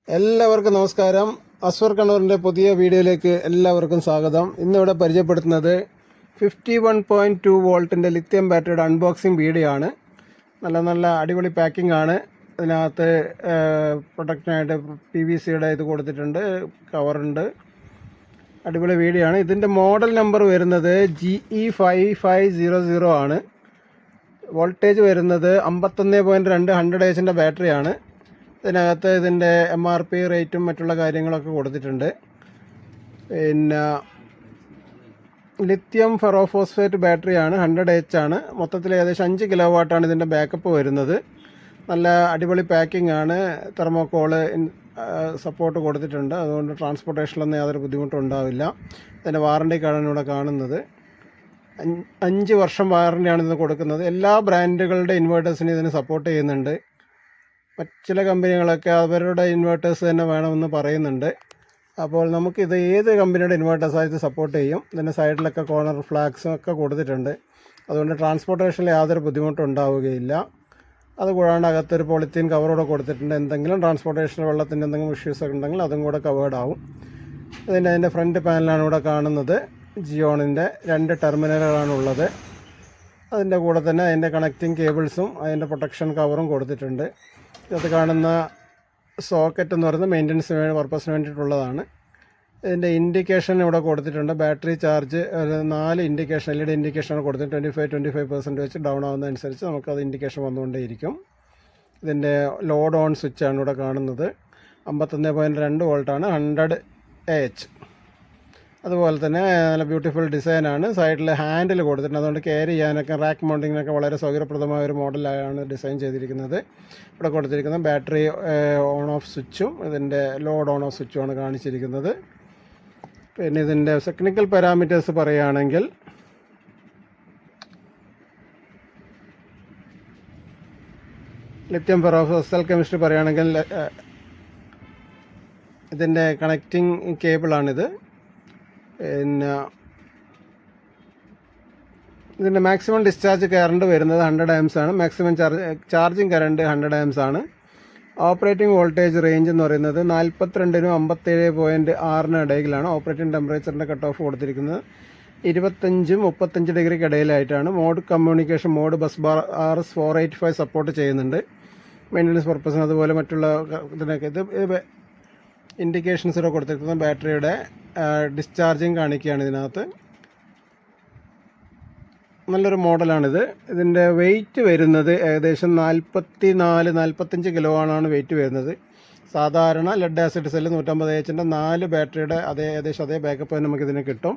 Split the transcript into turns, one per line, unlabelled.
എല്ലാവർക്കും നമസ്കാരം. അസ്വർ കണ്ണൂരിൻ്റെ പുതിയ വീഡിയോയിലേക്ക് എല്ലാവർക്കും സ്വാഗതം. ഇന്നിവിടെ പരിചയപ്പെടുത്തുന്നത് 51.2 വോൾട്ടിൻ്റെ ലിത്യം ബാറ്ററിയുടെ അൺബോക്സിങ് വീഡിയോ ആണ്. നല്ല അടിപൊളി പാക്കിംഗ് ആണ്. ഇതിനകത്ത് പ്രൊട്ടക്ഷനായിട്ട് PVCയുടെ ഇത് കൊടുത്തിട്ടുണ്ട്, കവറുണ്ട്. അടിപൊളി വീഡിയോ ആണ്. ഇതിൻ്റെ മോഡൽ നമ്പർ വരുന്നത് GE5500 ആണ്. വോൾട്ടേജ് വരുന്നത് 51.2 100 Hz ബാറ്ററിയാണ്. ഇതിനകത്ത് ഇതിൻ്റെ MRP റേറ്റും മറ്റുള്ള കാര്യങ്ങളൊക്കെ കൊടുത്തിട്ടുണ്ട്. പിന്നെ ലിത്യം ഫെറോഫോസ്ഫേറ്റ് ബാറ്ററിയാണ്, 100 H ആണ്. മൊത്തത്തിൽ ഏകദേശം 5 കിലോവാട്ടാണ് ഇതിൻ്റെ ബാക്കപ്പ് വരുന്നത്. നല്ല അടിപൊളി പാക്കിംഗ് ആണ്. തെർമോക്കോള് സപ്പോർട്ട് കൊടുത്തിട്ടുണ്ട്. അതുകൊണ്ട് ട്രാൻസ്പോർട്ടേഷനിലൊന്നും യാതൊരു ബുദ്ധിമുട്ടും ഉണ്ടാവില്ല. ഇതിൻ്റെ വാറണ്ടി കാർഡാണ് ഇവിടെ കാണുന്നത്. 5 വർഷം വാറണ്ടിയാണ് ഇതിന് കൊടുക്കുന്നത്. എല്ലാ ബ്രാൻഡുകളുടെ ഇൻവേർട്ടേഴ്സിനും ഇതിന് സപ്പോർട്ട് ചെയ്യുന്നുണ്ട്. ചില കമ്പനികളൊക്കെ അവരുടെ ഇൻവേർട്ടേഴ്സ് തന്നെ വേണമെന്ന് പറയുന്നുണ്ട്. അപ്പോൾ നമുക്കിത് ഏത് കമ്പനിയുടെ ഇൻവേർട്ടേഴ്സായിട്ട് സപ്പോർട്ട് ചെയ്യും. ഇതിൻ്റെ സൈഡിലൊക്കെ കോർണർ ഫ്ലാഗ്സും ഒക്കെ കൊടുത്തിട്ടുണ്ട്. അതുകൊണ്ട് ട്രാൻസ്പോർട്ടേഷനിൽ യാതൊരു ബുദ്ധിമുട്ടും ഉണ്ടാവുകയില്ല. അതുകൂടാണ്ട് അകത്തൊരു പോളിത്തീൻ കവറോടെ കൊടുത്തിട്ടുണ്ട്. എന്തെങ്കിലും ട്രാൻസ്പോർട്ടേഷൻ വെള്ളത്തിൻ്റെ എന്തെങ്കിലും ഇഷ്യൂസൊക്കെ ഉണ്ടെങ്കിൽ അതും കൂടെ കവേർഡ് ആവും. അതിൻ്റെ ഫ്രണ്ട് പാനലാണ് ഇവിടെ കാണുന്നത്. ജിയോണിൻ്റെ 2 ടെർമിനലുകളാണുള്ളത്. അതിൻ്റെ കൂടെ തന്നെ അതിൻ്റെ കണക്റ്റിംഗ് കേബിൾസും അതിൻ്റെ പ്രൊട്ടക്ഷൻ കവറും കൊടുത്തിട്ടുണ്ട്. ഇത് കാണുന്ന സോക്കറ്റ് എന്ന് പറയുന്നത് മെയിൻ്റനൻസ് പർപ്പസിന് വേണ്ടിയിട്ടുള്ളതാണ്. ഇതിൻ്റെ ഇൻഡിക്കേഷൻ ഇവിടെ കൊടുത്തിട്ടുണ്ട്. ബാറ്ററി ചാർജ് 4 ഇൻഡിക്കേഷൻ LED ഇൻഡിക്കേഷനാണ് കൊടുത്തിട്ട് 25% വെച്ച് ഡൗൺ ആവുന്നതനുസരിച്ച് നമുക്കത് ഇൻഡിക്കേഷൻ വന്നുകൊണ്ടേയിരിക്കും. ഇതിൻ്റെ ലോഡ് ഓൺ സ്വിച്ചാണ് ഇവിടെ കാണുന്നത്. 51.2 വോൾട്ടാണ്, 100 AH. അതുപോലെ തന്നെ നല്ല ബ്യൂട്ടിഫുൾ ഡിസൈനാണ്. സൈഡിൽ ഹാൻഡിൽ കൊടുത്തിട്ടുണ്ട്. അതുകൊണ്ട് ക്യാരി ചെയ്യാനൊക്കെ റാക്ക് മൗണ്ടിങ്ങിനൊക്കെ വളരെ സൗകര്യപ്രദമായ ഒരു മോഡലാണ് ഡിസൈൻ ചെയ്തിരിക്കുന്നത്. ഇവിടെ കൊടുത്തിരിക്കുന്ന ബാറ്ററി ഓൺ ഓഫ് സ്വിച്ചും ഇതിൻ്റെ ലോഡ് ഓൺ ഓഫ് സ്വിച്ചുമാണ് കാണിച്ചിരിക്കുന്നത്. പിന്നെ ഇതിൻ്റെ ടെക്നിക്കൽ പാരാമീറ്റേഴ്സ് പറയുകയാണെങ്കിൽ ലിത്യം ഫെറോഫോസ്ഫേറ്റ് കെമിസ്ട്രി പറയുകയാണെങ്കിൽ ഇതിൻ്റെ കണക്റ്റിംഗ് കേബിളാണിത്. പിന്നെ ഇതിൻ്റെ മാക്സിമം ഡിസ്ചാർജ് കറണ്ട് വരുന്നത് 100 amps ആണ്. മാക്സിമം ചാർജിങ് കറണ്ട് 100 amps ആണ്. ഓപ്പറേറ്റിംഗ് വോൾട്ടേജ് റേഞ്ച് എന്ന് പറയുന്നത് 42-നും 57.6-നും ഇടയിലാണ്. ഓപ്പറേറ്റിംഗ് ടെമ്പറേച്ചറിൻ്റെ കട്ട് ഓഫ് കൊടുത്തിരിക്കുന്നത് 25-35 ഡിഗ്രിക്ക് ഇടയിലായിട്ടാണ്. Mode communication Modbus bar RS485 support ചെയ്യുന്നുണ്ട് മെയിൻ്റനൻസ് പർപ്പസിന്. അതുപോലെ മറ്റുള്ള ഇതിനൊക്കെ ഇത് ഇൻഡിക്കേഷൻസ് ഇവിടെ കൊടുത്തിരിക്കുന്നത് ബാറ്ററിയുടെ ഡിസ്ചാർജിങ് കാണിക്കുകയാണ് ഇതിനകത്ത്. നല്ലൊരു മോഡലാണിത്. ഇതിൻ്റെ വെയിറ്റ് വരുന്നത് ഏകദേശം 44-45 കിലോ ആണ് വെയിറ്റ് വരുന്നത്. സാധാരണ ലെഡ് ആസിഡ് സെല്ല് 150 Hൻ്റെ 4 ബാറ്ററിയുടെ ഏകദേശം അതേ ബാക്കപ്പ് നമുക്കിതിന് കിട്ടും.